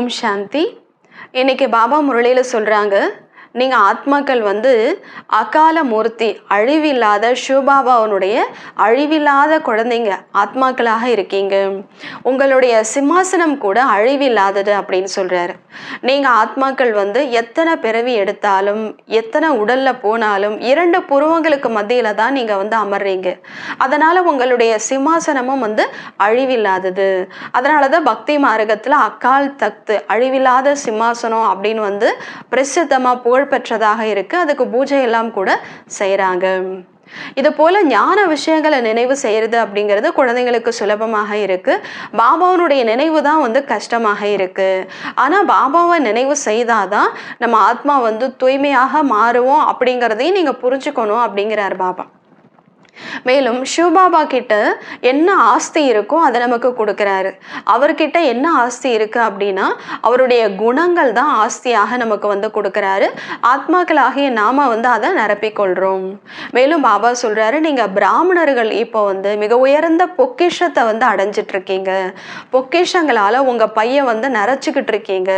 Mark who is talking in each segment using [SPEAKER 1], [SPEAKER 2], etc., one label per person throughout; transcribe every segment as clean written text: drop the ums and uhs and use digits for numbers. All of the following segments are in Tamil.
[SPEAKER 1] ஓம் சாந்தி. இன்னைக்கு பாபா முரளியில் சொல்கிறாங்க, நீங்கள் ஆத்மாக்கள் அகால மூர்த்தி அழிவில்லாத சிவபாபாவனுடைய அழிவில்லாத குழந்தைங்க ஆத்மாக்களாக இருக்கீங்க. உங்களுடைய சிம்மாசனம் கூட அழிவில்லாதது அப்படின்னு சொல்கிறாரு. நீங்கள் ஆத்மாக்கள் எத்தனை பிறவி எடுத்தாலும் எத்தனை உடலில் போனாலும் 2 புருவங்களுக்கு மத்தியில் தான் நீங்கள் அமர்றீங்க. அதனால் உங்களுடைய சிம்மாசனமும் அழிவில்லாதது. அதனால தான் பக்தி மார்க்கத்தில் அக்கால் தக்து அழிவில்லாத சிம்மாசனம் அப்படின்னு பிரசித்தமாக புகழ்பெற்றதாக இருக்குது. அதுக்கு பூஜை எல்லாம் கூட செய்கிறாங்க. இது போல ஞான விஷயங்களை நினைவு செய்யறது அப்படிங்கிறது குழந்தைங்களுக்கு சுலபமாக இருக்கு. பாபாவனுடைய நினைவு தான் கஷ்டமாக இருக்கு. ஆனா பாபாவை நினைவு செய்தாதான் நம்ம ஆத்மா தூய்மையாக மாறுவோம் அப்படிங்கிறதையும் நீங்க புரிஞ்சுக்கணும் அப்படிங்கிறார் பாபா. மேலும் சிவபாபா கிட்ட என்ன ஆஸ்தி இருக்கோ அதை நமக்கு கொடுக்கிறாரு. அவர்கிட்ட என்ன ஆஸ்தி இருக்கு அப்படின்னா அவருடைய குணங்கள் தான் ஆஸ்தியாக நமக்கு கொடுக்கிறாரு. ஆத்மாக்களாகிய நாம அதை நிரப்பிக்கொள்றோம். மேலும் பாபா சொல்றாரு, நீங்க பிராமணர்கள் இப்போ மிக உயர்ந்த பொக்கிஷத்தை அடைஞ்சிட்டு இருக்கீங்க. பொக்கிஷங்களால உங்க பைய நிறைச்சுக்கிட்டு இருக்கீங்க.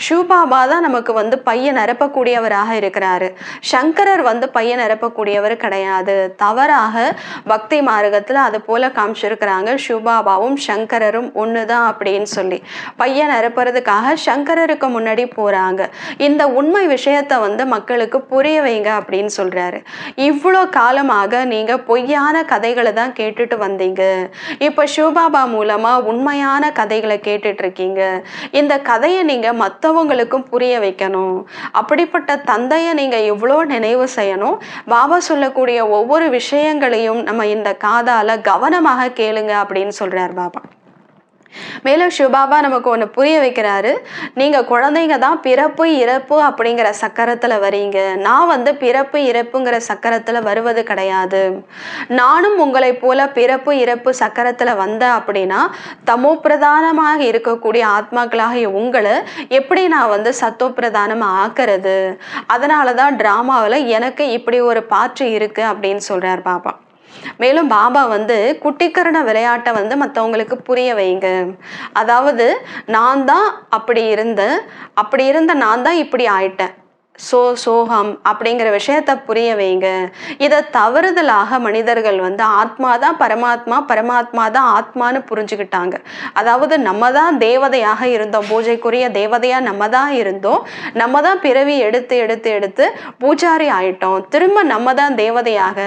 [SPEAKER 1] சிவபாபா தான் நமக்கு பைய நிரப்பக்கூடியவராக இருக்கிறாரு. சங்கரர் பைய நிரப்பக்கூடியவர் கிடையாது. தவறாக பக்தி மார்க்கத்துல அது போல காமிச்சிருக்கிறாங்க. சிவபாபாவும் சங்கரரும் ஒண்ணுதான் அப்படின்னு சொல்லி பையன் நிரப்புறதுக்காக சங்கரருக்கு முன்னாடி போறாங்க. இந்த உண்மை விஷயத்த மக்களுக்கு புரிய வைங்க அப்படின்னு சொல்றாரு. இவ்வளோ காலமாக நீங்க பொய்யான கதைகளை தான் கேட்டுட்டு வந்தீங்க. இப்ப சிவபாபா மூலமா உண்மையான கதைகளை கேட்டுட்டு இருக்கீங்க. இந்த கதையை நீங்க மற்றவங்களுக்கும் புரிய வைக்கணும். அப்படிப்பட்ட தந்தையை நீங்க இவ்வளோ நினைவு செய்யணும். பாபா சொல்லக்கூடிய ஒவ்வொரு விஷயங்களையும் நம்ம இந்த காதால கவனமாக கேளுங்க அப்படின்னு சொல்றார் பாபா. மேலும் சிவபாபா நமக்கு ஒன்று புரிய வைக்கிறாரு. நீங்க குழந்தைங்க தான் பிறப்பு இறப்பு அப்படிங்கிற சக்கரத்துல வரீங்க. நான் பிறப்பு இறப்புங்கிற சக்கரத்துல வருவது கிடையாது. நானும் உங்களை போல பிறப்பு இறப்பு சக்கரத்துல வந்தேன் அப்படின்னா தமோ பிரதானமாக இருக்கக்கூடிய ஆத்மாக்களாக உங்களை எப்படி நான் சத்தோ பிரதானம் ஆக்குறது? அதனாலதான் டிராமாவில் எனக்கு இப்படி ஒரு பாற்று இருக்கு அப்படின்னு சொல்றார் பாபா. மேலும் பாபா குட்டிக்கரண விளையாட்டை மற்றவங்களுக்கு புரிய வைங்க. அதாவது நான் தான் அப்படி இருந்த நான் தான் இப்படி ஆயிட்டேன், சோகம் அப்படிங்கிற விஷயத்த புரிய வைங்க. இதை தவறுதலாக மனிதர்கள் ஆத்மா தான் பரமாத்மா, பரமாத்மா தான் ஆத்மான்னு புரிஞ்சுக்கிட்டாங்க. அதாவது நம்ம தான் தேவதையாக இருந்தோம், பூஜைக்குரிய தேவதையா நம்ம தான் இருந்தோம். நம்ம தான் பிறவி எடுத்து எடுத்து எடுத்து பூஜாரி ஆயிட்டோம். திரும்ப நம்ம தான் தேவதையாக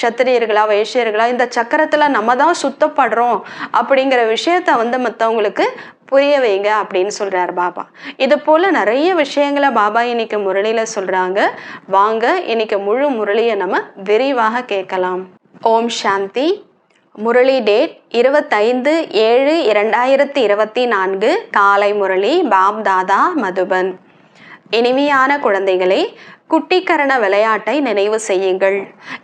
[SPEAKER 1] சத்திரியர்களா வைஷ்யர்களா இந்த சக்கரத்துல நம்ம தான் சுத்தப்படுறோம் அப்படிங்கிற விஷயத்த மற்றவங்களுக்கு புரிய வைங்க அப்படின்னு சொல்றார் பாபா. இது போல நிறைய விஷயங்களை பாபா இன்னைக்கு முரளியில சொல்றாங்க. வாங்க இன்னைக்கு முழு முரளியை நம்ம விரிவாக கேட்கலாம். ஓம் சாந்தி. முரளி டேட் 25/7/2024 காலை முரளி. பாப் தாதா மதுபன். இனிமையான குழந்தைகளே, குட்டிக்கரண விளையாட்டை நினைவு செய்யுங்கள்.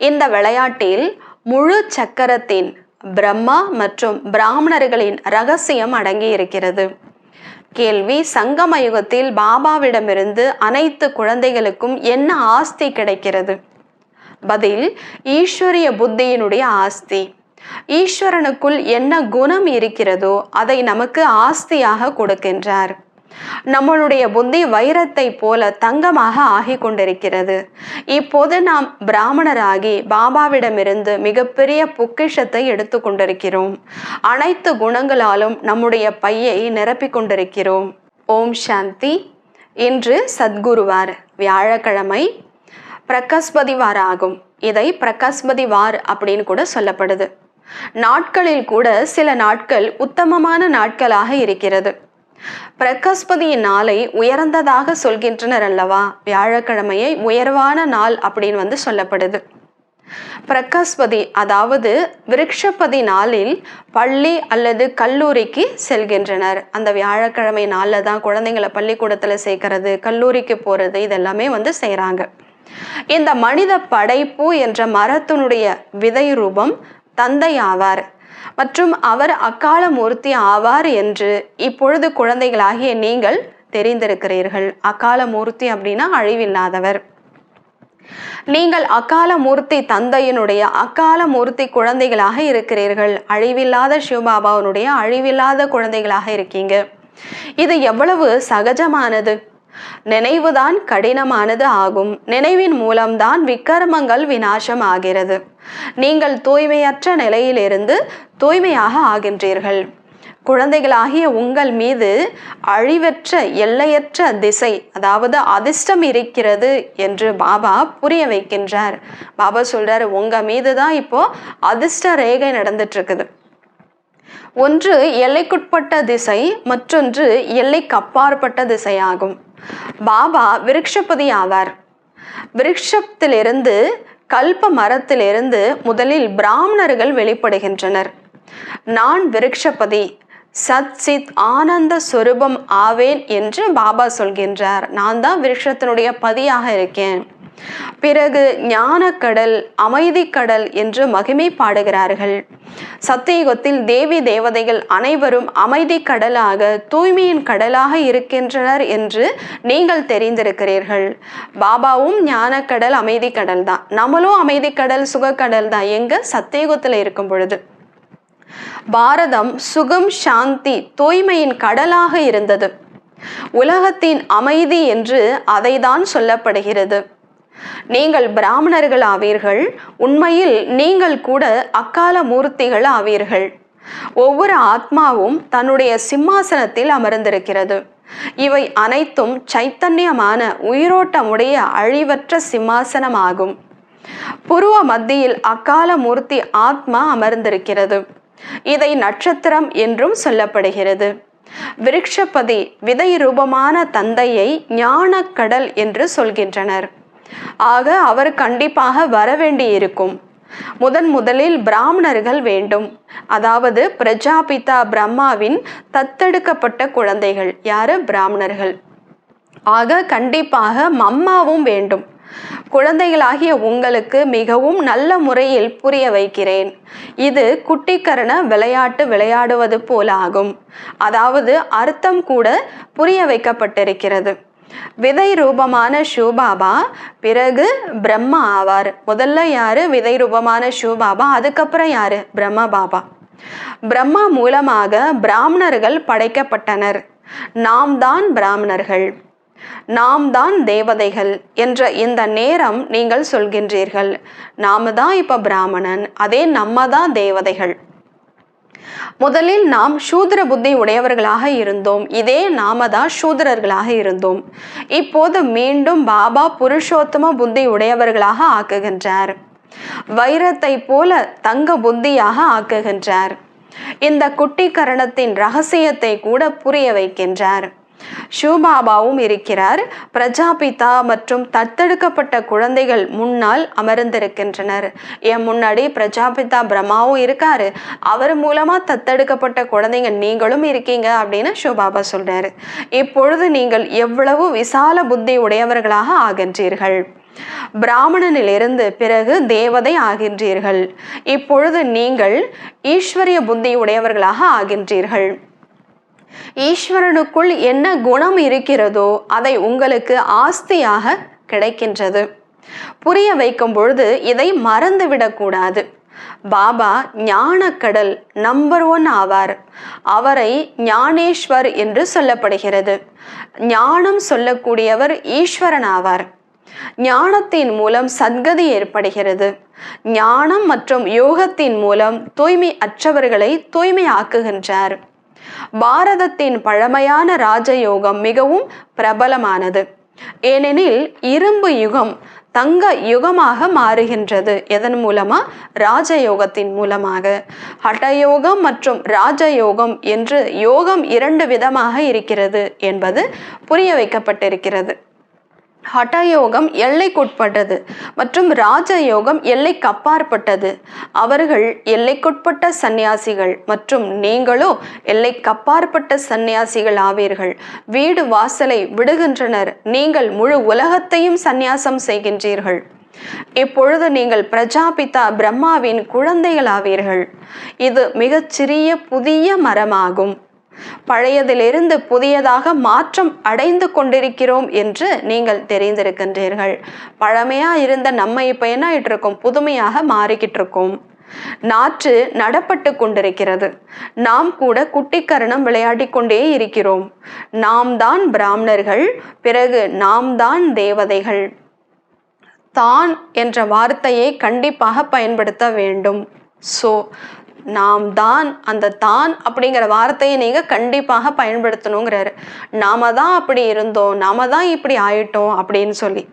[SPEAKER 1] இந்த விளையாட்டில் முழு சக்கரத்தின் பிரம்மா மற்றும் பிராமணர்களின் ரகசியம் அடங்கி இருக்கிறது. கேள்வி: சங்கம யுகத்தில் பாபாவிடமிருந்து அனைத்து குழந்தைகளுக்கும் என்ன ஆஸ்தி கிடைக்கிறது? பதில்: ஈஸ்வரிய புத்தியினுடைய ஆஸ்தி. ஈஸ்வரனுக்குள் என்ன குணம் இருக்கிறதோ அதை நமக்கு ஆஸ்தியாக கொடுக்கின்றார். நம்மளுடைய புத்தி வைரத்தை போல தங்கமாக ஆகி கொண்டிருக்கிறது. இப்போது நாம் பிராமணராகி பாபாவிடமிருந்து மிகப்பெரிய பொக்கிஷத்தை எடுத்து கொண்டிருக்கிறோம். அனைத்து குணங்களாலும் நம்முடைய பையை நிரப்பிக் கொண்டிருக்கிறோம். ஓம் சாந்தி. இன்று சத்குருவார், வியாழக்கிழமை, பிரகஸ்பதி வார் ஆகும். இதை பிரகஸ்பதி வார் அப்படின்னு கூட சொல்லப்படுது. நாட்களில் கூட சில நாட்கள் உத்தமமான நாட்களாக இருக்கிறது. பிரகஸ்பதியின் நாளை உயர்ந்ததாக சொல்கின்றனர் அல்லவா? வியாழக்கிழமையை உயர்வான நாள் அப்படின்னு சொல்லப்படுது. பிரகஸ்பதி அதாவது விருட்சபதி நாளில் பள்ளி அல்லது கல்லூரிக்கு செல்கின்றனர். அந்த வியாழக்கிழமை நாளில் தான் குழந்தைங்களை பள்ளிக்கூடத்துல சேர்க்கறது, கல்லூரிக்கு போறது, இதெல்லாமே செய்யறாங்க. இந்த மனித படைப்பு என்ற மரத்தினுடைய விதை ரூபம் தந்தை ஆவார் மற்றும் அவர் அகால மூர்த்தி ஆவார் என்று இப்பொழுது குழந்தைகளாகிய நீங்கள் தெரிந்திருக்கிறீர்கள். அகால மூர்த்தி அப்படின்னா அழிவில்லாதவர். நீங்கள் அகால மூர்த்தி தந்தையினுடைய அகால மூர்த்தி குழந்தைகளாக இருக்கிறீர்கள். அழிவில்லாத சிவபாபாவனுடைய அழிவில்லாத குழந்தைகளாக இருக்கீங்க. இது எவ்வளவு சகஜமானது! நினைவுதான் கடினமானது ஆகும். நினைவின் மூலம்தான் விக்கிரமங்கள் விநாசம் ஆகிறது. நீங்கள் தூய்மையற்ற நிலையிலிருந்து தூய்மையாக ஆகின்றீர்கள். குழந்தைகளாகிய உங்கள் மீது அழிவற்ற எல்லையற்ற திசை, அதாவது அதிர்ஷ்டம் இருக்கிறது என்று பாபா புரிய வைக்கின்றார். பாபா சொல்றாரு, உங்க மீது தான் இப்போ அதிர்ஷ்ட ரேகை நடந்துட்டு இருக்குது. ஒன்று எல்லைக்குட்பட்ட திசை, மற்றொன்று எல்லைக்கு அப்பாற்பட்ட திசையாகும். பாபா விருட்சபதி ஆவார். விருட்சத்திலிருந்து, கல்ப மரத்திலிருந்து முதலில் பிராமணர்கள் வெளிப்படுகின்றனர். நான் விருட்சபதி, சத் சித் ஆனந்த சொரூபம் ஆவேன் என்று பாபா சொல்கின்றார். நான் தான் விருட்சத்தினுடைய பதியாக இருக்கேன். பிறகு ஞானக்கடல், அமைதி கடல் என்று மகிமை பாடுகிறார்கள். சத்தியுகத்தில் தேவி தேவதைகள் அனைவரும் அமைதி கடலாக, தூய்மையின் கடலாக இருக்கின்றனர் என்று நீங்கள் தெரிந்திருக்கிறீர்கள். பாபாவும் ஞானக்கடல், அமைதி கடல் தான். நம்மளும் அமைதி கடல், சுகக்கடல் தான். எங்க? சத்தியுகத்தில் இருக்கும் பொழுது. பாரதம் சுகம், சாந்தி, தூய்மையின் கடலாக இருந்தது. உலகத்தின் அமைதி என்று அதைதான் சொல்லப்படுகிறது. நீங்கள் பிராமணர்கள் ஆவீர்கள். உண்மையில் நீங்கள் கூட அக்கால மூர்த்திகள் ஆவீர்கள். ஒவ்வொரு ஆத்மாவும் தன்னுடைய சிம்மாசனத்தில் அமர்ந்திருக்கிறது. இவை அனைத்தும் சைத்தன்யமான உயிரோட்டமுடைய அழிவற்ற சிம்மாசனமாகும். புருவ மத்தியில் அக்கால மூர்த்தி ஆத்மா அமர்ந்திருக்கிறது. இதை நட்சத்திரம் என்றும் சொல்லப்படுகிறது. விருட்சபதி விதை ரூபமான தந்தையை ஞானக்கடல் என்று சொல்கின்றனர். ஆக அவர் கண்டிப்பாக வரவேண்டி இருக்கும். முதலில் பிராமணர்கள் வேண்டும். அதாவது பிரஜாபிதா பிரம்மாவின் தத்தெடுக்கப்பட்ட குழந்தைகள் யாரு? பிராமணர்கள். ஆக கண்டிப்பாக மம்மாவும் வேண்டும். குழந்தைகளாகிய உங்களுக்கு மிகவும் நல்ல முறையில் புரிய வைக்கிறேன். இது குட்டிக்கரண விளையாட்டு விளையாடுவது போல ஆகும். அதாவது அர்த்தம் கூட புரிய வைக்கப்பட்டிருக்கிறது. விதை ரூபமான சிவபாபா பிறகு பிரம்மா ஆவார். முதல்ல யாரு? விதை ரூபமான சிவபாபா. அதுக்கப்புறம் யாரு? பிரம்மா பாபா. பிரம்மா மூலமாக பிராமணர்கள் படைக்கப்பட்டனர். நாம் தான் பிராமணர்கள், நாம் தான் தேவதைகள் என்ற இந்த நேரம் நீங்கள் சொல்கின்றீர்கள். நாம தான் இப்ப பிராமணன், அதே நம்ம தான் தேவதைகள். முதலில் நாம் சூத்திர புத்தி உடையவர்களாக இருந்தோம். இதே நாம தான் சூத்திரர்களாக இருந்தோம். இப்போது மீண்டும் பாபா புருஷோத்தம புத்தி உடையவர்களாக ஆக்குகின்றார். வைரத்தை போல தங்க புத்தியாக ஆக்குகின்றார். இந்த குட்டிக்கரணத்தின் ரகசியத்தை கூட புரிய வைக்கின்றார். சிவபாபாவும் இருக்கிறார். பிரஜாபிதா மற்றும் தத்தெடுக்கப்பட்ட குழந்தைகள் முன்னால் அமர்ந்திருக்கின்றனர். என் முன்னாடி பிரஜாபிதா பிரம்மாவும் இருக்காரு. அவர் மூலமா தத்தெடுக்கப்பட்ட குழந்தைங்க நீங்களும் இருக்கீங்க அப்படின்னு சிவபாபா சொல்றாரு. இப்பொழுது நீங்கள் எவ்வளவு விசால புத்தி உடையவர்களாக ஆகின்றீர்கள். பிராமணனிலிருந்து பிறகு தேவதை ஆகின்றீர்கள். இப்பொழுது நீங்கள் ஈஸ்வரிய புத்தி உடையவர்களாக ஆகின்றீர்கள். ஈஸ்வரனுக்குள் என்ன குணம் இருக்கிறதோ அதை உங்களுக்கு ஆஸ்தியாக கிடைக்கின்றது. புரிய வைக்கும் பொழுது இதை மறந்துவிடக்கூடாது. பாபா ஞானக்கடல் நம்பர் 1 ஆவார். அவரை ஞானேஸ்வர் என்று சொல்லப்படுகிறது. ஞானம் சொல்லக்கூடியவர் ஈஸ்வரன் ஆவார். ஞானத்தின் மூலம் சத்கதி ஏற்படுகிறது. ஞானம் மற்றும் யோகத்தின் மூலம் தூய்மை அற்றவர்களை தூய்மை ஆக்குகின்றார். பாரதத்தின் பழமையான ராஜயோகம் மிகவும் பிரபலமானது. ஏனெனில் இரும்பு யுகம் தங்க யுகமாக மாறுகின்றது. எதன் மூலமா? ராஜயோகத்தின் மூலமாக. ஹடயோகம் மற்றும் ராஜயோகம் என்று யோகம் 2 விதமாக இருக்கிறது என்பது புரிய வைக்கப்பட்டிருக்கிறது. ஹடயோகம் எல்லைக்குட்பட்டது மற்றும் ராஜயோகம் எல்லைக்கு அப்பாற்பட்டது. அவர்கள் எல்லைக்குட்பட்ட சந்நியாசிகள் மற்றும் நீங்களோ எல்லைக்கப்பாற்பட்ட சந்நியாசிகள் ஆவீர்கள். வீடு வாசலை விடுகின்றனர். நீங்கள் முழு உலகத்தையும் சந்நியாசம் செய்கின்றீர்கள். இப்பொழுது நீங்கள் பிரஜாபிதா பிரம்மாவின் குழந்தைகள் ஆவீர்கள். இது மிகச்சிறிய புதிய மரமாகும். பழையதிலிருந்து புதியதாக மாற்றம் அடைந்து கொண்டிருக்கிறோம் என்று நீங்கள் தெரிந்திருக்கின்றீர்கள். பழமையா இருந்த நம்ம இப்ப என்ன ஆயிட்டு இருக்கோம்? புதுமையாக மாறிக்கிட்டு இருக்கோம். நாற்று நடப்பட்டு கொண்டிருக்கிறது. நாம் கூட குட்டிக்கரணம் விளையாடி கொண்டே இருக்கிறோம். நாம் தான் பிராமணர்கள், பிறகு நாம் தான் தேவதைகள். தான் என்ற வார்த்தையை கண்டிப்பாக பயன்படுத்த வேண்டும். ஸோ நாம் தான், அந்த தான் அப்படிங்கிற வார்த்தையை நீங்க கண்டிப்பாக பயன்படுத்தணுங்கிறாரு. நாம தான் அப்படி இருந்தோம், நாம தான் இப்படி ஆயிட்டோம் அப்படின்னு சொல்லி.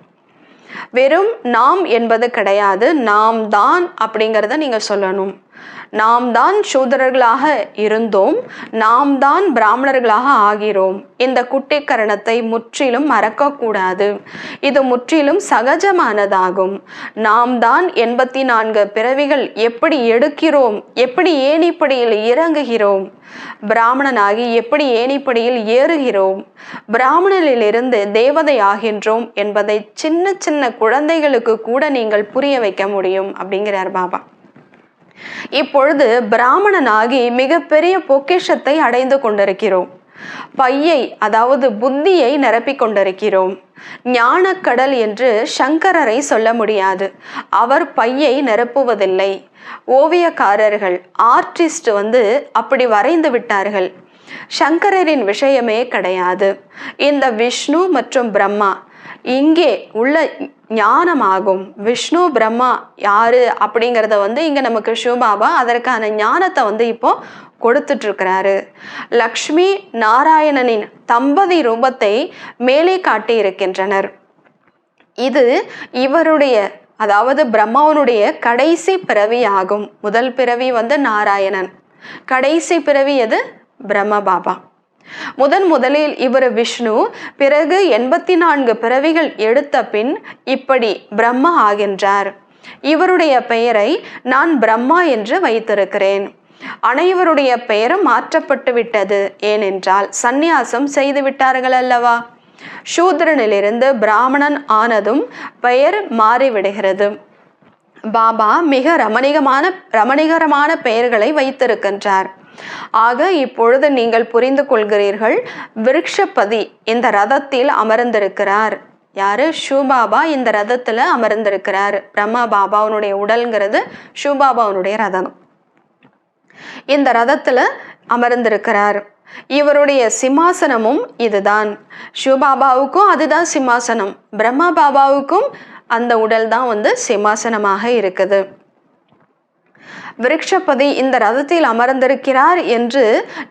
[SPEAKER 1] வெறும் நாம் என்பது கிடையாது, நாம் தான் அப்படிங்கிறத நீங்க சொல்லணும். நாம் தான் சூதரர்களாக இருந்தோம், நாம் தான் பிராமணர்களாக ஆகிறோம். இந்த குட்டிக்கரணத்தை முற்றிலும் மறக்கக்கூடாது. இது முற்றிலும் சகஜமானதாகும். நாம் தான் 84 பிறவிகள் எப்படி எடுக்கிறோம், எப்படி ஏணிப்படியில் இறங்குகிறோம், பிராமணனாகி எப்படி ஏணிப்படியில் ஏறுகிறோம், பிராமணனிலிருந்து தேவதை ஆகின்றோம் என்பதை சின்ன சின்ன குழந்தைகளுக்கு கூட நீங்கள் புரிய வைக்க முடியும் அப்படிங்கிறார் பாபா. இப்பொழுது பிராமணனாகி மிகப்பெரிய பொக்கிஷத்தை அடைந்து கொண்டிருக்கிறோம். பையை, அதாவது புத்தியை நிரப்பிக் கொண்டிருக்கிறோம். ஞானக்கடல் என்று சங்கரரை சொல்ல முடியாது. அவர் பையை நிரப்புவதில்லை. ஓவியக்காரர்கள், ஆர்டிஸ்ட் அப்படி வரைந்து விட்டார்கள். சங்கரரின் விஷயமே கிடையாது. இந்த விஷ்ணு மற்றும் பிரம்மா இங்கே உள்ள ஞானமாகும். விஷ்ணு பிரம்மா யாரு அப்படிங்கிறத இங்க நமக்கு சிவபாபா அதற்கான ஞானத்தை இப்போ கொடுத்துட்டு இருக்கிறாரு. லக்ஷ்மி நாராயணனின் தம்பதி ரூபத்தை மேலே காட்டி இருக்கின்றனர். இது இவருடைய, அதாவது பிரம்மாவனுடைய கடைசி பிறவி ஆகும். முதல் பிறவி நாராயணன், கடைசி பிறவி எது? பிரம்ம பாபா. முதலில் இவர் விஷ்ணு, பிறகு 84 பிறவிகள் எடுத்த பின் இப்படி பிரம்மா ஆகின்றார். இவருடைய பெயரை நான் பிரம்மா என்று வைத்திருக்கிறேன். அனைவருடைய பெயரும் மாற்றப்பட்டு விட்டது. ஏனென்றால் சந்நியாசம் செய்து விட்டார்கள் அல்லவா. சூத்ரனிலிருந்து பிராமணன் ஆனதும் பெயர் மாறிவிடுகிறது. பாபா மிக ரமணிகரமான பெயர்களை வைத்திருக்கின்றார். ஆக இப்பொழுது நீங்கள் புரிந்து கொள்கிறீர்கள். விருட்சபதி இந்த ரதத்தில் அமர்ந்திருக்கிறார். யாரு? ஷூபாபா இந்த ரதத்துல அமர்ந்திருக்கிறார். பிரம்மா பாபாவுடைய உடல்ங்கிறது ஷூபாபாவுடைய ரதம். இந்த ரதத்துல அமர்ந்திருக்கிறார். இவருடைய சிம்மாசனமும் இதுதான். ஷூபாபாவுக்கும் அதுதான் சிம்மாசனம். பிரம்மா பாபாவுக்கும் அந்த உடல் தான் சிம்மாசனமாக இருக்குது. விருட்சபதி இந்த ரதத்தில் அமர்ந்திருக்கிறார் என்று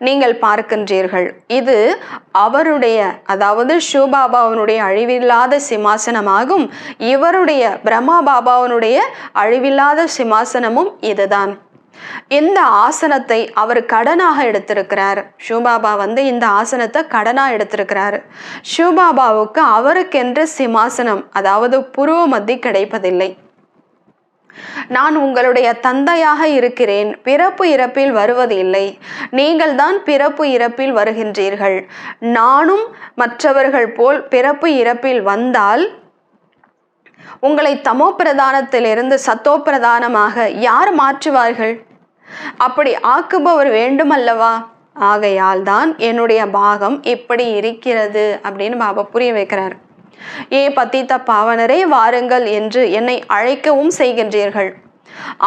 [SPEAKER 1] நீங்கள் பார்க்கின்றீர்கள். இது அவருடைய, அதாவது ஷூபாபாவனுடைய அழிவில்லாத சிம்மாசனமாகும். இவருடைய பிரம்மா பாபாவனுடைய அழிவில்லாத சிம்மாசனமும் இதுதான். இந்த ஆசனத்தை அவர் கடனாக எடுத்திருக்கிறார். ஷூபாபா இந்த ஆசனத்தை கடனா எடுத்திருக்கிறார். ஷூபாபாவுக்கு அவருக்கென்று சிம்மாசனம், அதாவது புருவ மத்தி கிடைப்பதில்லை. நான் உங்களுடைய தந்தையாக இருக்கிறேன், பிறப்பு இறப்பில் வருவது இல்லை. நீங்கள் தான் பிறப்பு இறப்பில் வருகின்றீர்கள். நானும் மற்றவர்கள் போல் பிறப்பு இறப்பில் வந்தால் உங்களை தமோ பிரதானத்திலிருந்து சத்தோ பிரதானமாக யார் மாற்றுவார்கள்? அப்படி ஆக்குபவர் வேண்டும் அல்லவா? ஆகையால் தான் என்னுடைய பாகம் இப்படி இருக்கிறது அப்படின்னு பாபா புரிய வைக்கிறார். ஏ பத்தித்த பாவனரே வாருங்கள் என்று என்னை அழைக்கவும் செய்கின்றீர்கள்.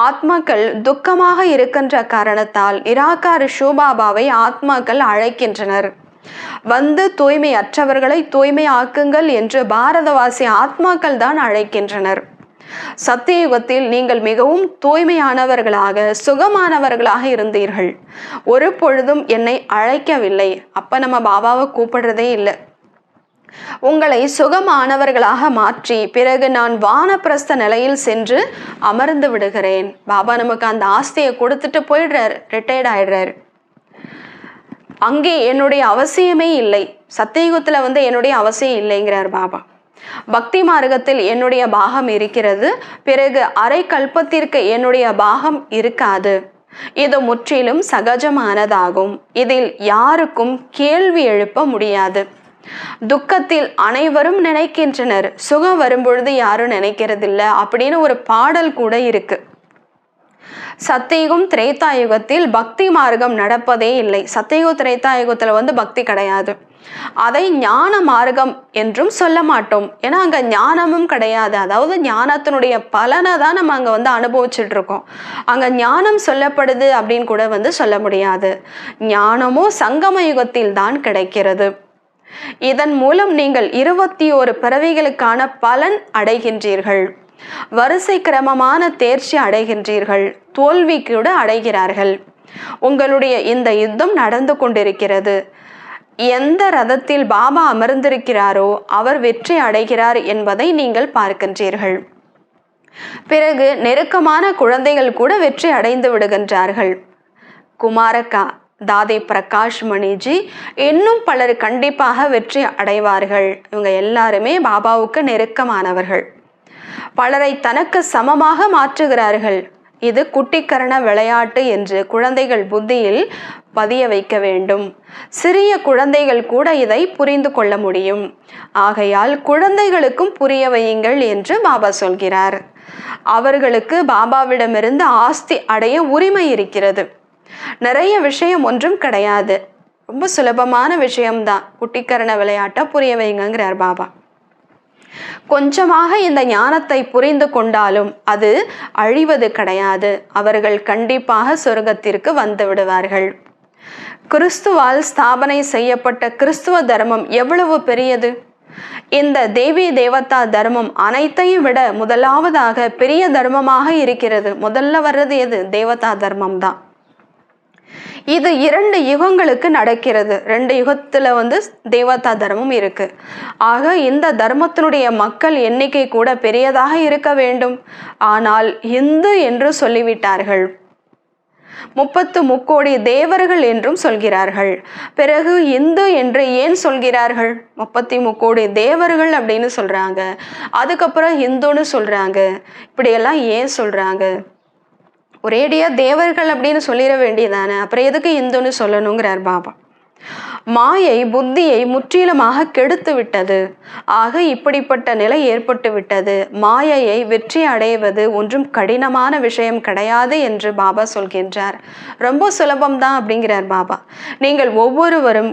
[SPEAKER 1] ஆத்மாக்கள் துக்கமாக இருக்கின்ற காரணத்தால் நிராகார ஷூபாபாவை ஆத்மாக்கள் அழைக்கின்றனர். தூய்மை அற்றவர்களை தூய்மை ஆக்குங்கள் என்று பாரதவாசி ஆத்மாக்கள் தான் அழைக்கின்றனர். சத்தியுகத்தில் நீங்கள் மிகவும் தூய்மையானவர்களாக சுகமானவர்களாக இருந்தீர்கள். ஒரு பொழுதும் என்னை அழைக்கவில்லை. அப்ப நம்ம பாபாவை கூப்பிடுறதே இல்லை. உங்களை சுகமானவர்களாக மாற்றி பிறகு நான் வானப்பிரஸ்த நிலையில் சென்று அமர்ந்து விடுகிறேன். பாபா நமக்கு அந்த ஆஸ்தியை கொடுத்துட்டு போயிடுறாரு, ரிட்டையர்ட் ஆயிடுறாரு. அங்கே என்னுடைய அவசியமே இல்லை. சத்தியுகத்துல என்னுடைய அவசியம் இல்லைங்கிறார் பாபா. பக்தி மார்க்கத்தில் என்னுடைய பாகம் இருக்கிறது, பிறகு அரை கல்பத்திற்கு என்னுடைய பாகம் இருக்காது. இது முற்றிலும் சகஜமானதாகும். இதில் யாருக்கும் கேள்வி எழுப்ப முடியாது. துக்கத்தில் அனைவரும் நினைக்கின்றனர், சுகம் வரும்பொழுது யாரும் நினைக்கிறதில்ல அப்படின்னு ஒரு பாடல் கூட இருக்கு. சத்தியுகம் திரேதாயுகத்தில் பக்தி மார்க்கம் நடப்பதே இல்லை. சத்தியுக திரேதாயுகத்துல பக்தி கிடையாது. அதை ஞான மார்க்கம் என்றும் சொல்ல மாட்டோம். ஏன்னா அங்க ஞானமும் கிடையாது. அதாவது ஞானத்தினுடைய பலனை தான் நம்ம அங்க அனுபவிச்சுட்டு இருக்கோம். அங்க ஞானம் சொல்லப்படுது அப்படின்னு கூட சொல்ல முடியாது. ஞானமோ சங்கம யுகத்தில் தான் கிடைக்கிறது. இதன் மூலம் நீங்கள் 21 பிறவிகளுக்கான பலன் அடைகின்றீர்கள். வரிசை கிரமமான தேர்ச்சி அடைகின்றீர்கள். தோல்வி கூட அடைகிறார்கள். உங்களுடைய இந்த யுத்தம் நடந்து கொண்டிருக்கிறது. எந்த ரதத்தில் பாபா அமர்ந்திருக்கிறாரோ அவர் வெற்றி அடைகிறார் என்பதை நீங்கள் பார்க்கின்றீர்கள். பிறகு நெருக்கமான குழந்தைகள் கூட வெற்றி அடைந்து விடுகின்றார்கள். குமாரக்கா, தாதை பிரகாஷ் மணிஜி, இன்னும் பலர் கண்டிப்பாக வெற்றி அடைவார்கள். இவங்க எல்லாருமே பாபாவுக்கு நெருக்கமானவர்கள். பலரை தனக்கு சமமாக மாற்றுகிறார்கள். இது குட்டிக்கரண விளையாட்டு என்று குழந்தைகள் புத்தியில் பதிய வைக்க வேண்டும். சிறிய குழந்தைகள் கூட இதை புரிந்து கொள்ள முடியும். ஆகையால் குழந்தைகளுக்கும் புரிய வையுங்கள் என்று பாபா சொல்கிறார். அவர்களுக்கு பாபாவிடமிருந்து ஆஸ்தி அடைய உரிமை இருக்கிறது. நிறைய விஷயம் ஒன்றும் கிடையாது. ரொம்ப சுலபமான விஷயம்தான். குட்டிக்கரண விளையாட்டை புரிய வைங்கிறார் பாபா. கொஞ்சமாக இந்த ஞானத்தை புரிந்து கொண்டாலும் அது அழிவது கிடையாது. அவர்கள் கண்டிப்பாக சொர்க்கத்திற்கு வந்து விடுவார்கள். கிறிஸ்துவால் ஸ்தாபனை செய்யப்பட்ட கிறிஸ்துவ தர்மம் எவ்வளவு பெரியது! இந்த தேவி தேவதா தர்மம் அனைத்தையும் விட முதலாவதாக பெரிய தர்மமாக இருக்கிறது. முதல்ல வர்றது எது? தேவதா தர்மம் தான். இது 2 யுகங்களுக்கு நடக்கிறது. 2 யுகத்துல தேவதா தர்மம் இருக்கு. ஆக இந்த தர்மத்தினுடைய மக்கள் எண்ணிக்கை கூட பெரியதாக இருக்க வேண்டும். ஆனால் இந்து என்று சொல்லிவிட்டார்கள். 33 கோடி தேவர்கள் என்றும் சொல்கிறார்கள். பிறகு இந்து என்று ஏன் சொல்கிறார்கள்? 33 கோடி தேவர்கள் அப்படின்னு சொல்றாங்க. அதுக்கப்புறம் இந்துன்னு சொல்றாங்க. இப்படியெல்லாம் ஏன் சொல்றாங்க? ஒரேடியா தேவர்கள் அப்படின்னு சொல்லிட வேண்டியதானே. அப்புறம் எதுக்கு இந்துன்னு சொல்லணுங்கிறார் பாபா. மாயை புத்தியை முற்றிலுமாக கெடுத்து விட்டது. ஆக இப்படிப்பட்ட நிலை ஏற்பட்டு விட்டது. மாயையை வெற்றி அடைவது ஒன்றும் கடினமான விஷயம் கிடையாது என்று பாபா சொல்கின்றார். ரொம்ப சுலபம்தான் அப்படிங்கிறார் பாபா. நீங்கள் ஒவ்வொருவரும்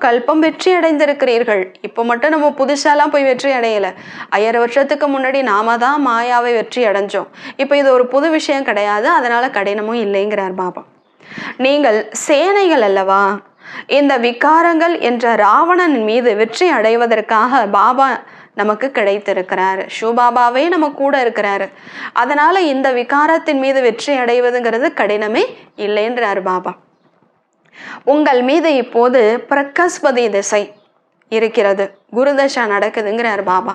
[SPEAKER 1] கல்பம் வெற்றி அடைந்திருக்கிறீர்கள். இப்போ மட்டும் நம்ம புதுசாலாம் போய் வெற்றி அடையலை. 5000 வருஷத்துக்கு முன்னாடி நாம தான் மாயாவை வெற்றி அடைஞ்சோம். இப்போ இது ஒரு புது விஷயம் கிடையாது. அதனால கடினமும் இல்லைங்கிறார் பாபா. நீங்கள் சேனைகள் அல்லவா? இந்த விகாரங்கள் என்ற ராவணன் மீது வெற்றி அடைவதற்காக பாபா நமக்கு கிடைத்திருக்கிறார். ஷூபாபாவே நம்ம கூட இருக்கிறாரு. அதனால இந்த விகாரத்தின் மீது வெற்றி அடைவதுங்கிறது கடினமே இல்லைன்றார் பாபா. உங்கள் மீது இப்போது பிரகஸ்பதி திசை இருக்கிறது. குருதசா நடக்குதுங்கிறார் பாபா.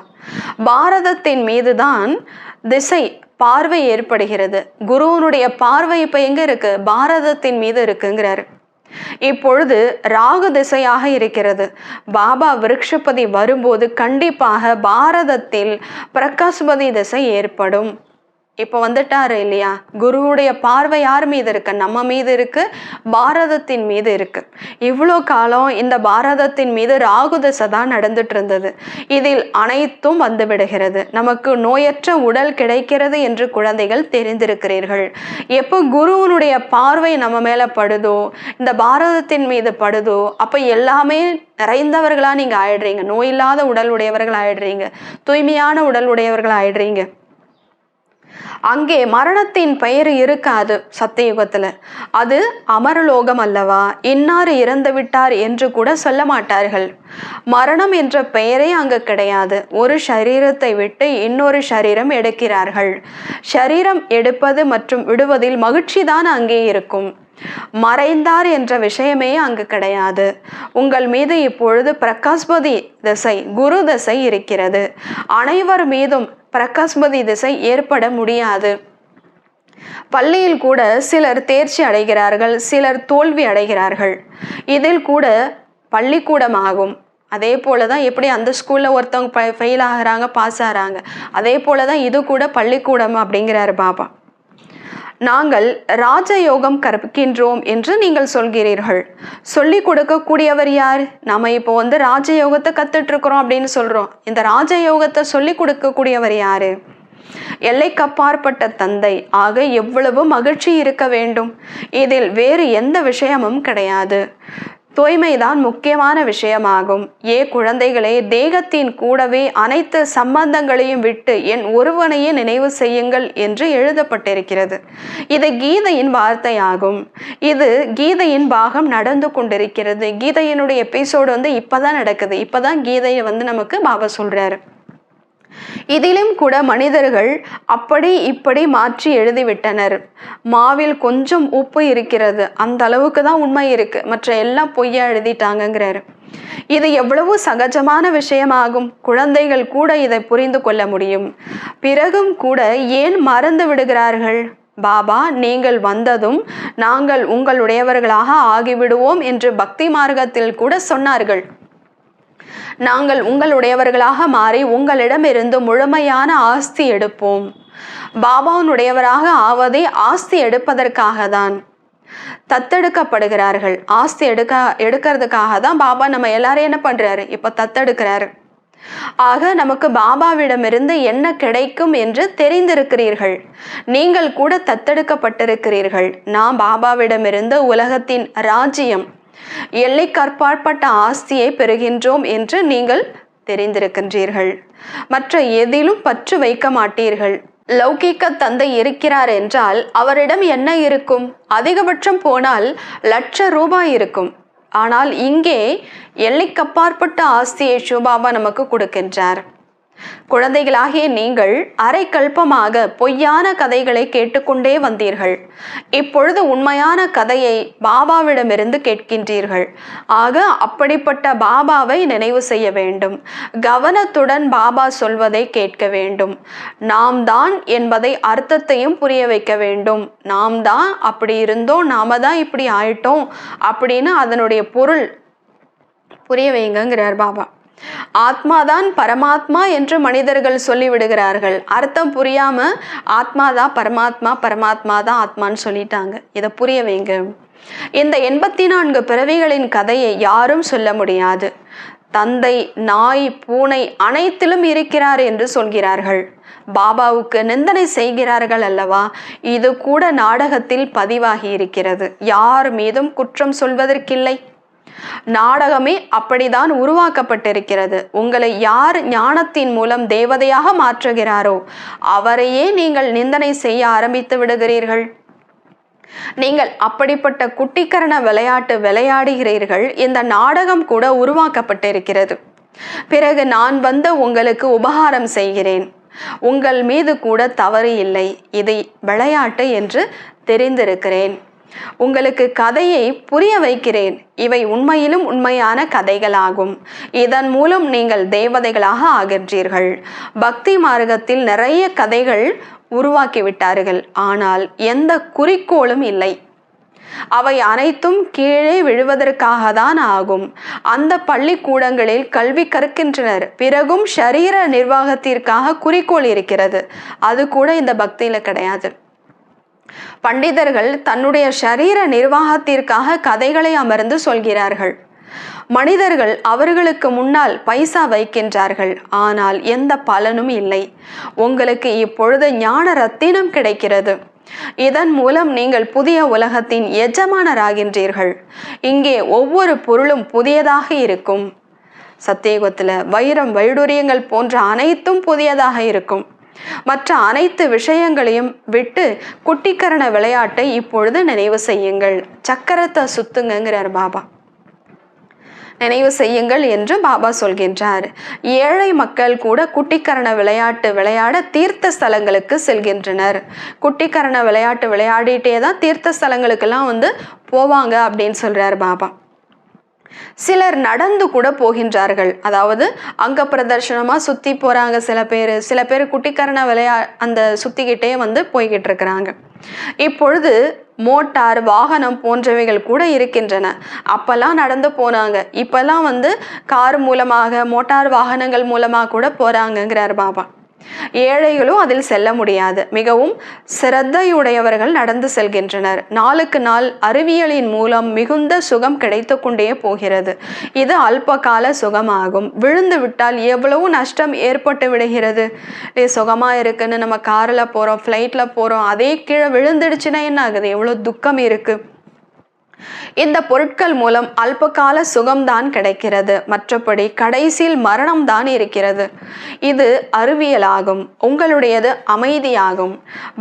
[SPEAKER 1] பாரதத்தின் மீதுதான் திசை பார்வை ஏற்படுகிறது. குருவனுடைய பார்வை இப்ப எங்க இருக்கு? பாரதத்தின் மீது இருக்குங்கிறாரு. இப்பொழுது ராகு திசையாக இருக்கிறது. பாபா விருட்சபதி வரும்போது கண்டிப்பாக பாரதத்தில் பிரகாஷ்பதி திசை ஏற்படும். இப்போ வந்துட்டாரு இல்லையா? குருவுடைய பார்வை யார் மீது இருக்கு? நம்ம மீது இருக்கு, பாரதத்தின் மீது இருக்கு. இவ்வளோ காலம் இந்த பாரதத்தின் மீது ராகு திசை தான் நடந்துட்டு இருந்தது. இதில் அனைத்தும் வந்து விடுகிறது. நமக்கு நோயற்ற உடல் கிடைக்கிறது என்று குழந்தைகள் தெரிந்திருக்கிறீர்கள். எப்போ குருவனுடைய பார்வை நம்ம மேல படுதோ, இந்த பாரதத்தின் மீது படுதோ, அப்ப எல்லாமே நிறைந்தவர்களா நீங்க ஆயிடுறீங்க. நோயில்லாத உடல் உடையவர்கள் ஆயிடுறீங்க. தூய்மையான உடல் உடையவர்கள் ஆயிடுறீங்க. அங்கே மரணத்தின் பெயர் இருக்காது. சத்தியுகத்துல அது அமரலோகம் அல்லவா? இன்னாரு இறந்து விட்டார் என்று கூட சொல்ல மாட்டார்கள். மரணம் என்ற பெயரே அங்கு கிடையாது. ஒரு சரீரத்தை விட்டு இன்னொரு சரீரம் எடுக்கிறார்கள். சரீரம் எடுப்பது மற்றும் விடுவதில் மகிழ்ச்சி தான் அங்கே இருக்கும். மறைந்தார் என்ற விஷயமே அங்கு கிடையாது. உங்கள் மீது இப்பொழுது பிரகாஷ்பதி திசை, குரு திசை இருக்கிறது. அனைவர் மீதும் பிரகாஷ்பதி திசை ஏற்பட முடியாது. பள்ளியில் கூட சிலர் தேர்ச்சி அடைகிறார்கள், சிலர் தோல்வி அடைகிறார்கள். இதில் கூட பள்ளிக்கூடமாகும். அதே போலதான் எப்படி அந்த ஸ்கூல்ல ஒருத்தவங்க ஃபெயில் ஆகிறாங்க, பாஸ் ஆகிறாங்க, அதே போலதான் இது கூட பள்ளிக்கூடம் அப்படிங்கிறாரு பாபா. நாங்கள் ராஜயோகம் கற்கின்றோம் என்று நீங்கள் சொல்கிறீர்கள். சொல்லி கொடுக்கக்கூடியவர் யார்? நம்ம இப்போ ராஜயோகத்தை கத்துட்டு இருக்கிறோம் அப்படின்னு சொல்றோம். இந்த ராஜயோகத்தை சொல்லி கொடுக்கக்கூடியவர் யாரு? எல்லைக்கப்பாற்பட்ட தந்தை. ஆக எவ்வளவு மகிழ்ச்சி இருக்க வேண்டும். இதில் வேறு எந்த விஷயமும் கிடையாது. தூய்மைதான் முக்கியமான விஷயமாகும். குழந்தைகளே, தேகத்தின் கூடவே அனைத்து சம்பந்தங்களையும் விட்டு என் ஒருவனையே நினைவு செய்யுங்கள் என்று எழுதப்பட்டிருக்கிறது. இது கீதையின் வார்த்தையாகும். இது கீதையின் பாகம் நடந்து கொண்டிருக்கிறது. கீதையினுடைய எபிசோடு இப்பதான் நடக்குது. இப்பதான் கீதையை நமக்கு பாபா சொல்றாரு. இதிலும் கூட மனிதர்கள் அப்படி இப்படி மாற்றி எழுதிவிட்டனர். மாவில் கொஞ்சம் உப்பு இருக்கிறது, அந்த அளவுக்கு தான் உண்மை இருக்கு, மற்ற எல்லாம் பொய்யா எழுதிட்டாங்கிறாரு. இது எவ்வளவு சகஜமான விஷயமாகும். குழந்தைகள் கூட இதை புரிந்து கொள்ள முடியும். பிறகும் கூட ஏன் மறந்து விடுகிறார்கள்? பாபா, நீங்கள் வந்ததும் நாங்கள் உங்களுடையவர்களாக ஆகிவிடுவோம் என்று பக்தி மார்க்கத்தில் கூட சொன்னார்கள். நாங்கள் உங்களுடையவர்களாக மாறி உங்களிடமிருந்து முழுமையான ஆஸ்தி எடுப்போம். பாபாவுடையவராக ஆவதே ஆஸ்தி எடுப்பதற்காக தான். தத்தெடுக்கப்படுகிறார்கள். ஆஸ்தி எடுக்கிறதுக்காக தான் பாபா நம்ம எல்லாரும் என்ன பண்றாரு, இப்ப தத்தெடுக்கிறாரு. ஆக நமக்கு பாபாவிடமிருந்து என்ன கிடைக்கும் என்று தெரிந்திருக்கிறீர்கள். நீங்கள் கூட தத்தெடுக்கப்பட்டிருக்கிறீர்கள். நாம் பாபாவிடமிருந்து உலகத்தின் ராஜ்யம், எல்லைக்கற்பாற்பட்ட ஆஸ்தியை பெறுகின்றோம் என்று நீங்கள் தெரிந்திருக்கின்றீர்கள். மற்ற எதிலும் பற்று வைக்க மாட்டீர்கள். லௌகிக்க தந்தை இருக்கிறார் என்றால் அவரிடம் என்ன இருக்கும்? அதிகபட்சம் போனால் ₹1,00,000 இருக்கும். ஆனால் இங்கே எல்லைக்கப்பாற்பட்ட ஆஸ்தியை சிவபாபா நமக்கு கொடுக்கின்றார். குழந்தைகளாகிய நீங்கள் அரை கல்பமாக பொய்யான கதைகளை கேட்டுக்கொண்டே வந்தீர்கள். இப்பொழுது உண்மையான கதையை பாபாவிடமிருந்து கேட்கின்றீர்கள். ஆக அப்படிப்பட்ட பாபாவை நினைவு செய்ய வேண்டும். கவனத்துடன் பாபா சொல்வதை கேட்க வேண்டும். நாம் தான் என்பதை அர்த்தத்தையும் புரிய வைக்க வேண்டும். நாம் தான் அப்படி இருந்தோம், நாம தான் இப்படி ஆயிட்டோம் அப்படின்னு அதனுடைய பொருள் புரிய வைங்கிறார் பாபா. ஆத்மாதான் பரமாத்மா என்று மனிதர்கள் சொல்லிவிடுகிறார்கள். அர்த்தம் புரியாம ஆத்மாதான் பரமாத்மா, பரமாத்மா தான் ஆத்மான்னு சொல்லிட்டாங்க. இதை புரிய வைங்க. இந்த 84 பிறவிகளின் கதையை யாரும் சொல்ல முடியாது. தந்தை நாய் பூனை அனைத்திலும் இருக்கிறார் என்று சொல்கிறார்கள். பாபாவுக்கு நிந்தனை செய்கிறார்கள் அல்லவா? இது கூட நாடகத்தில் பதிவாகி இருக்கிறது. யார் மீதும் குற்றம் சொல்வதற்கில்லை. நாடகமே அப்படிதான் உருவாக்கப்பட்டிருக்கிறது. உங்களை யார் ஞானத்தின் மூலம் தேவதையாக மாற்றுகிறாரோ அவரையே நீங்கள் நிந்தனை செய்ய ஆரம்பித்து விடுகிறீர்கள். நீங்கள் அப்படிப்பட்ட குட்டிக்கரண விளையாட்டு விளையாடுகிறீர்கள். இந்த நாடகம் கூட உருவாக்கப்பட்டிருக்கிறது. பிறகு நான் வந்து உங்களுக்கு உபகாரம் செய்கிறேன். உங்கள் மீது கூட தவறு இல்லை. இதை விளையாட்டு என்று தெரிந்திருக்கிறேன். உங்களுக்கு கதையை புரிய வைக்கிறேன். இவை உண்மையிலும் உண்மையான கதைகளாகும். இதன் மூலம் நீங்கள் தேவதைகளாக ஆகின்றீர்கள். பக்தி மார்க்கத்தில் நிறைய கதைகள் உருவாக்கிவிட்டார்கள். ஆனால் எந்த குறிக்கோளும் இல்லை. அவை அனைத்தும் கீழே விழுவதற்காக தான் ஆகும். அந்த பள்ளிக்கூடங்களில் கல்வி கற்கின்றனர். பிறகும் ஷரீர நிர்வாகத்திற்காக குறிக்கோள் இருக்கிறது. அது கூட இந்த பக்தியில கிடையாது. பண்டிதர்கள் தன்னுடைய ஷரீர நிர்வாகத்திற்காக கதைகளை அமர்ந்து சொல்கிறார்கள். மனிதர்கள் அவர்களுக்கு முன்னால் பைசா வைக்கின்றார்கள். ஆனால் எந்த பலனும் இல்லை. உங்களுக்கு இப்பொழுது ஞான ரத்தினம் கிடைக்கிறது. இதன் மூலம் நீங்கள் புதிய உலகத்தின் எஜமானராகின்றீர்கள். இங்கே ஒவ்வொரு பொருளும் புதியதாக இருக்கும். சத்தியுகத்துல வைரம் வைடூரியங்கள் போன்ற அனைத்தும் புதியதாக இருக்கும். மற்ற அனைத்து விஷயங்களையும் விட்டு குட்டிக்கரண விளையாட்டை இப்பொழுது நினைவு செய்யுங்கள். சக்கரத்தை சுத்துங்கிறார் பாபா. நினைவு செய்யுங்கள் என்று பாபா சொல்கின்றார். ஏழை மக்கள் கூட குட்டிக்கரண விளையாட்டு விளையாட தீர்த்த ஸ்தலங்களுக்கு செல்கின்றனர். குட்டிக்கரண விளையாட்டு விளையாடிட்டே தான் தீர்த்த ஸ்தலங்களுக்கெல்லாம் போவாங்க அப்படின்னு சொல்றார் பாபா. சிலர் நடந்து கூட போகின்றார்கள். அதாவது அங்க பிரதர்ஷனமா சுத்தி போறாங்க. சில பேர் குட்டிக்கரண அந்த சுத்திக்கிட்டே போய்கிட்டு இருக்கிறாங்க. இப்பொழுது மோட்டார் வாகனம் போன்றவைகள் கூட இருக்கின்றன. அப்பெல்லாம் நடந்து போனாங்க. இப்பெல்லாம் கார் மூலமாக மோட்டார் வாகனங்கள் மூலமாக கூட போறாங்கிறார் பாபா. ஏழைகளும் அதில் செல்ல முடியாது. மிகவும் சிரத்தையுடையவர்கள் நடந்து செல்கின்றனர். நாளுக்கு நாள் அறிவியலின் மூலம் மிகுந்த சுகம் கிடைத்து கொண்டே போகிறது. இது அல்பகால சுகமாகும். விழுந்து விட்டால் எவ்வளவு நஷ்டம் ஏற்பட்டு விடுகிறது. சுகமா இருக்குன்னு நம்ம காரில் போறோம், ஃப்ளைட்ல போறோம், அதே கீழே விழுந்துடுச்சுன்னா என்ன ஆகுது? எவ்வளவு துக்கம் இருக்கு. இந்த பொருட்கள் மூலம் அல்பகால சுகம்தான் கிடைக்கிறது, மற்றபடி கடைசியில் மரணம் தான் இருக்கிறது. இது அறிவியலாகும், உங்களுடையது அமைதியாகும்.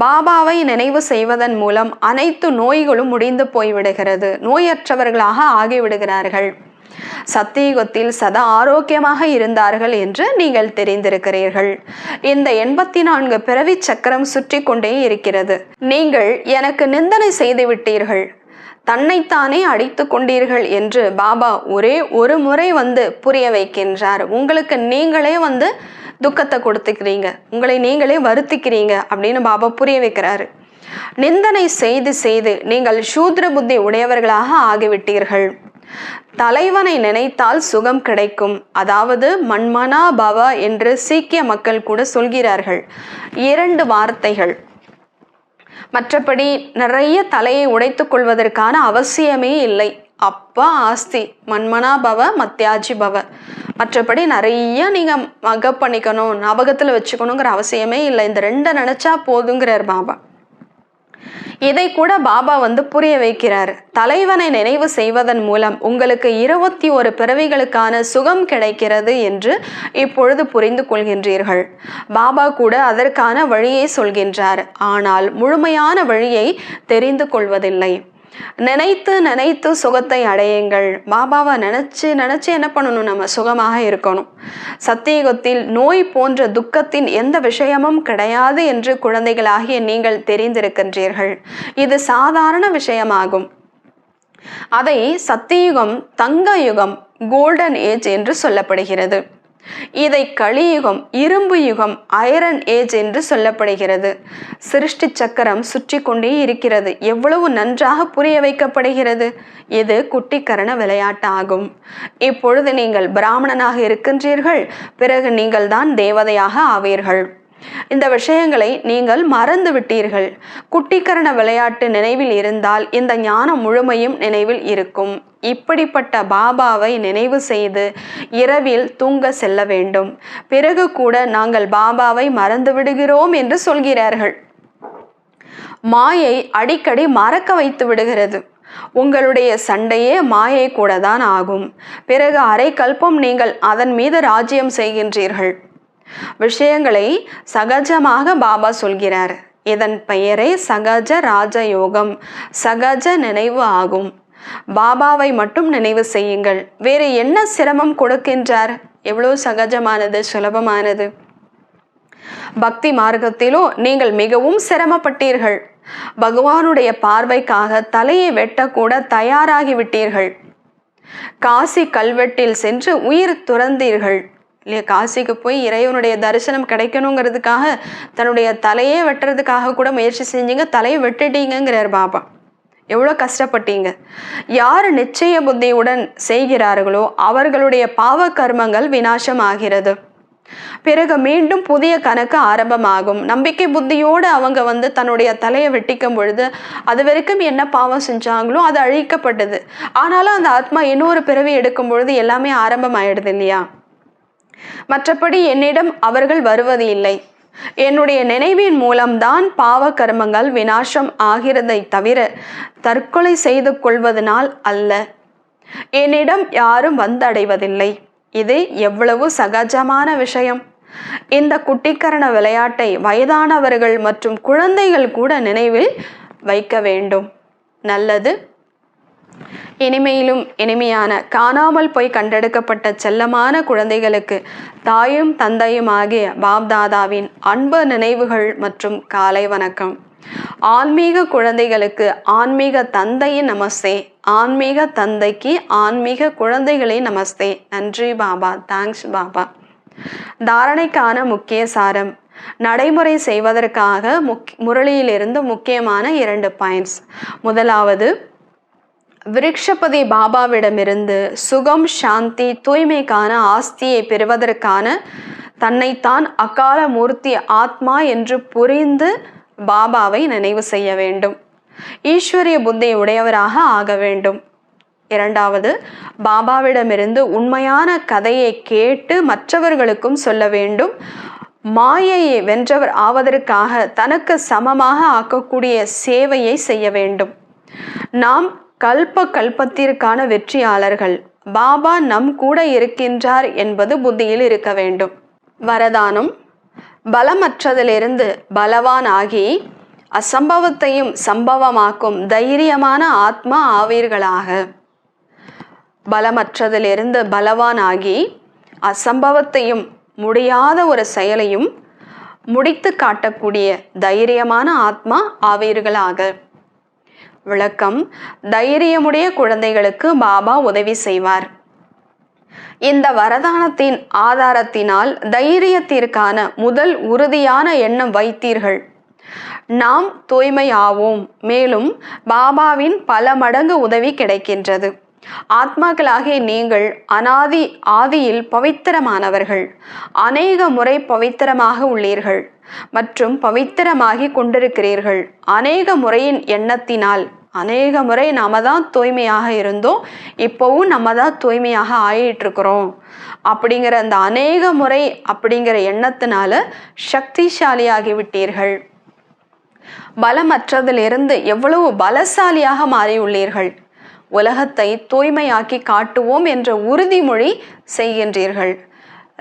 [SPEAKER 1] பாபாவை நினைவு செய்வதன் மூலம் அனைத்து நோய்களும் முடிந்து போய்விடுகிறது, நோயற்றவர்களாக ஆகிவிடுகிறார்கள். சத்தியுகத்தில் சதா ஆரோக்கியமாக இருந்தார்கள் என்று நீங்கள் தெரிந்திருக்கிறீர்கள். இந்த 84 பிறவி சக்கரம் சுற்றி கொண்டே இருக்கிறது. நீங்கள் எனக்கு நிந்தனை செய்து விட்டீர்கள், தன்னைத்தானே அடித்து கொண்டீர்கள் என்று பாபா ஒரே ஒரு முறை புரிய வைக்கின்றார். உங்களுக்கு நீங்களே துக்கத்தை கொடுத்துக்கிறீங்க, உங்களை நீங்களே வருத்திக்கிறீங்க அப்படின்னு பாபா புரிய வைக்கிறாரு. நிந்தனை செய்து செய்து நீங்கள் சூத்ர புத்தி உடையவர்களாக ஆகிவிட்டீர்கள். தலைவனை நினைத்தால் சுகம் கிடைக்கும், அதாவது மன்மனா பவ என்று சீக்கிய மக்கள் கூட சொல்கிறார்கள். 2 வார்த்தைகள். மற்றபடி நிறைய தலையை உடைத்துக் கொள்வதற்கான அவசியமே இல்லை. அப்பா ஆஸ்தி மன்மனா பவ மத்தியாஜி பவ. மற்றபடி நிறைய நீங்க மகப் பண்ணிக்கணும், ஞாபகத்துல வச்சுக்கணுங்கிற அவசியமே இல்லை. இந்த 2 நினைச்சா போதுங்கிறார் பாபா. இதை கூட பாபா புரிய வைக்கிறார். தலைவனை நினைவு செய்வதன் மூலம் உங்களுக்கு 21 பிறவிகளுக்கான சுகம் கிடைக்கிறது என்று இப்பொழுது புரிந்து கொள்கின்றீர்கள். பாபா கூட அதற்கான வழியை சொல்கின்றார், ஆனால் முழுமையான வழியை தெரிந்து கொள்வதில்லை. நினைத்து நினைத்து சுகத்தை அடையுங்கள். பாபாவை நினைச்சு நினைச்சு என்ன பண்ணணும், நம்ம சுகமாக இருக்கணும். சத்தியுகத்தில் நோய் போன்ற துக்கத்தின் எந்த விஷயமும் கிடையாது என்று குழந்தைகளாகிய நீங்கள் தெரிந்திருக்கின்றீர்கள். இது சாதாரண விஷயமாகும். அதை சத்தியுகம், தங்க யுகம், கோல்டன் ஏஜ் என்று சொல்லப்படுகிறது. இதை கலியுகம், இரும்பு யுகம், ஐரன் ஏஜ் என்று சொல்லப்படுகிறது. சிருஷ்டி சக்கரம் சுற்றி கொண்டே இருக்கிறது. எவ்வளவு நன்றாக புரிய வைக்கப்படுகிறது. இது குட்டிக்கரண விளையாட்டாகும். இப்பொழுது நீங்கள் பிராமணனாக இருக்கின்றீர்கள், பிறகு நீங்கள் தான் தேவதையாக ஆவீர்கள். இந்த விஷயங்களை நீங்கள் மறந்து விட்டீர்கள். குட்டிக்கரண விளையாட்டு நினைவில் இருந்தால் இந்த ஞானம் முழுமையும் நினைவில் இருக்கும். இப்படிப்பட்ட பாபாவை நினைவு செய்து இரவில் தூங்க செல்ல வேண்டும். பிறகு கூட நாங்கள் பாபாவை மறந்து விடுகிறோம் என்று சொல்கிறார்கள். மாயை அடிக்கடி மறக்க வைத்து விடுகிறது. உங்களுடைய சண்டையே மாயை கூட தான் ஆகும். பிறகு அரை கல்பம் நீங்கள் அதன் மீது ராஜ்யம் செய்கின்றீர்கள். விஷயங்களை சகஜமாக பாபா சொல்கிறார். இதன் பெயரே சகஜ ராஜயோகம், சகஜ நினைவு ஆகும். பாபாவை மட்டும் நினைவு செய்யுங்கள். வேறு என்ன சிரமம் கொடுக்கின்றார்? எவ்வளவு சகஜமானது, சுலபமானது. பக்தி மார்க்கத்திலோ நீங்கள் மிகவும் சிரமப்பட்டீர்கள். பகவானுடைய பார்வைக்காக தலையை வெட்டக்கூட தயாராகிவிட்டீர்கள். காசி கல்வெட்டில் சென்று உயிர் துறந்தீர்கள் இல்லையா? காசிக்கு போய் இறைவனுடைய தரிசனம் கிடைக்கணுங்கிறதுக்காக தன்னுடைய தலையே வெட்டுறதுக்காக கூட முயற்சி செஞ்சீங்க, தலையை வெட்டுட்டீங்கிறார் பாபா. எவ்வளோ கஷ்டப்பட்டீங்க. யார் நிச்சய புத்தியுடன் செய்கிறார்களோ அவர்களுடைய பாவ கர்மங்கள் விநாசம் ஆகிறது. பிறகு மீண்டும் புதிய கணக்கு ஆரம்பமாகும். நம்பிக்கை புத்தியோடு அவங்க தன்னுடைய தலையை வெட்டிக்கும் பொழுது அது வரைக்கும் என்ன பாவம் செஞ்சாங்களோ அது அழிக்கப்பட்டது. ஆனாலும் அந்த ஆத்மா இன்னொரு பிறவி எடுக்கும் பொழுது எல்லாமே ஆரம்பம் ஆயிடுது இல்லையா? மற்றபடி என்னிடம் அவர்கள் வருவது இல்லை. என்னுடைய நினைவின் மூலம்தான் பாவ கர்மங்கள் விநாசம் ஆகிறதை தவிர தற்கொலை செய்து கொள்வதனால் அல்ல. என்னிடம் யாரும் வந்தடைவதில்லை. இது எவ்வளவு சகஜமான விஷயம். இந்த குட்டிக்கரண விளையாட்டை வயதானவர்கள் மற்றும் குழந்தைகள் கூட நினைவில் வைக்க வேண்டும். நல்லது. இனிமையிலும் இனிமையான காணாமல் போய் கண்டெடுக்கப்பட்ட செல்லமான குழந்தைகளுக்கு தாயும் தந்தையும் ஆகிய பாப்தாதாவின் அன்பு நினைவுகள் மற்றும் காலை வணக்கம். ஆன்மீக குழந்தைகளுக்கு ஆன்மீக தந்தையின் நமஸ்தே, ஆன்மீக தந்தைக்கு ஆன்மீக குழந்தைகளின் நமஸ்தே. நன்றி பாபா, தேங்க்ஸ் பாபா. தாரணைக்கான முக்கிய சாரம். நடைமுறை செய்வதற்காக முரளியிலிருந்து முக்கியமான 2 பாயிண்ட்ஸ். முதலாவது, விருட்சபதி பாபாவிடமிருந்து சுகம், சாந்தி, தூய்மைக்கான ஆஸ்தியை பெறுவதற்கான தன்னைத்தான் அகால மூர்த்தி ஆத்மா என்று புரிந்து பாபாவை நினைவு செய்ய வேண்டும். ஈஸ்வரிய புத்தி உடையவராக ஆக வேண்டும். இரண்டாவது, பாபாவிடமிருந்து உண்மையான கதையை கேட்டு மற்றவர்களுக்கும் சொல்ல வேண்டும். மாயையை வென்றவர் ஆவதற்காக தனக்கு சமமாக ஆக்கக்கூடிய சேவையை செய்ய வேண்டும். நாம் கல்பத்திற்கான வெற்றியாளர்கள். பாபா நம் கூட இருக்கின்றார் என்பது புத்தியில் இருக்க வேண்டும். வரதானம்: பலமற்றதிலிருந்து பலவான் ஆகி அசம்பவத்தையும் சம்பவமாக்கும் தைரியமான ஆத்மா ஆவீர்களாக. பலமற்றதிலிருந்து பலவான் ஆகி அசம்பவத்தையும் முடியாத ஒரு செயலையும் முடித்து காட்டக்கூடிய தைரியமான ஆத்மா ஆவீர்களாக. விளக்கம்: தைரியமுடைய குழந்தைகளுக்கு பாபா உதவி செய்வார். இந்த வரதானத்தின் ஆதாரத்தினால் தைரியத்திற்கான முதல் உறுதியான எண்ணம் வைத்தீர்கள். நாம் தூய்மையாவோம். மேலும் பாபாவின் பல மடங்கு உதவி கிடைக்கின்றது. ஆத்மாக்களாகிய நீங்கள் ஆதியில் பவித்திரமானவர்கள். அநேக முறை பவித்திரமாக உள்ளீர்கள் மற்றும் பவித்திரமாகி கொண்டிருக்கிறீர்கள். அநேக முறையின் எண்ணத்தினால் அநேக முறை நாம தான் தூய்மையாக இருந்தோம், இப்போவும் நம்ம தான் தூய்மையாக ஆயிட்டு இருக்கிறோம் அப்படிங்கிற அந்த அநேக முறை அப்படிங்கிற எண்ணத்தினால சக்திசாலியாகி விட்டீர்கள். பலமற்றதிலிருந்து எவ்வளவு பலசாலியாக மாறியுள்ளீர்கள். உலகத்தை தூய்மையாக்கி காட்டுவோம் என்ற உறுதிமொழி செய்கின்றீர்கள்.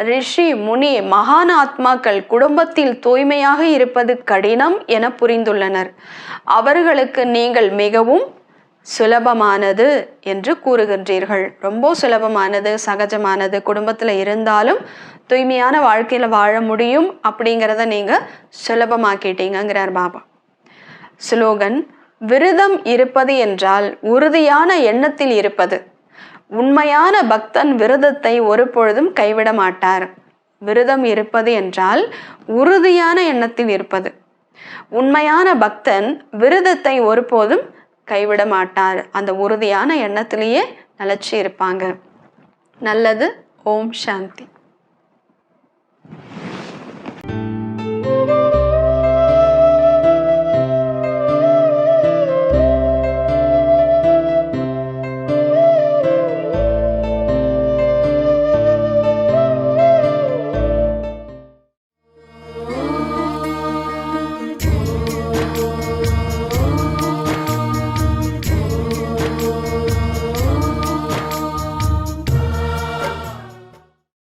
[SPEAKER 1] ரிஷி முனி மகான் ஆத்மாக்கள் குடும்பத்தில் தூய்மையாக இருப்பது கடினம் என புரிந்துள்ளனர். அவர்களுக்கு நீங்கள் மிகவும் சுலபமானது என்று கூறுகின்றீர்கள். ரொம்ப சுலபமானது, சகஜமானது, குடும்பத்தில் இருந்தாலும் தூய்மையான வாழ்க்கையில் வாழ முடியும் அப்படிங்கிறத நீங்கள் சுலபமாக்கிட்டீங்கிறார் பாபா. ஸ்லோகன்: விரதம் இருப்பது என்றால் உறுதியான எண்ணத்தில் இருப்பது. உண்மையான பக்தன் விரதத்தை ஒருபொழுதும் கைவிட மாட்டார். விரதம் இருப்பது என்றால் உறுதியான எண்ணத்தில் இருப்பது. உண்மையான பக்தன் விரதத்தை ஒருபோதும் கைவிட மாட்டார். அந்த உறுதியான எண்ணத்திலேயே நிலைச்சி இருப்பாங்க. நல்லது. ஓம் சாந்தி.